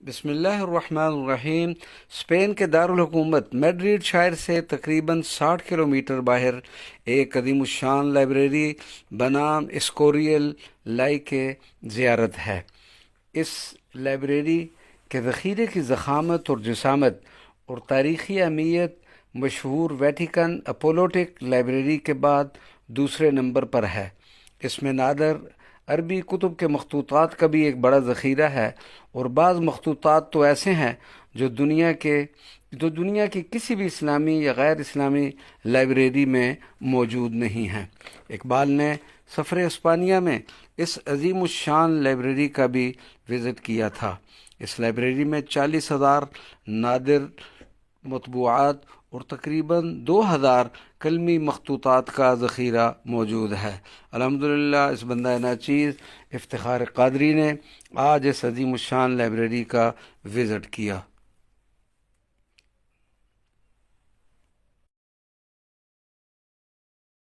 بسم اللہ الرحمن الرحیم۔ اسپین کے دارالحکومت میڈرڈ شہر سے تقریباً 60 کلومیٹر باہر ایک عظیم الشان لائبریری بنام اسکوریل لائی کے زیارت ہے۔ اس لائبریری کے ذخیرے کی ضخامت اور جسامت اور تاریخی اہمیت مشہور ویٹیکن اپولوٹک لائبریری کے بعد دوسرے نمبر پر ہے۔ اس میں نادر عربی کتب کے مخطوطات کا بھی ایک بڑا ذخیرہ ہے، اور بعض مخطوطات تو ایسے ہیں جو دنیا کی کسی بھی اسلامی یا غیر اسلامی لائبریری میں موجود نہیں ہیں۔ اقبال نے سفر اسپانیہ میں اس عظیم الشان لائبریری کا بھی وزٹ کیا تھا۔ اس لائبریری میں 40,000 نادر مطبوعات اور تقریباً 2,000 کلمی مخطوطات کا ذخیرہ موجود ہے۔ الحمدللہ اس بندہ ناچیز افتخار قادری نے آج اس عظیم الشان لائبریری کا وزٹ کیا۔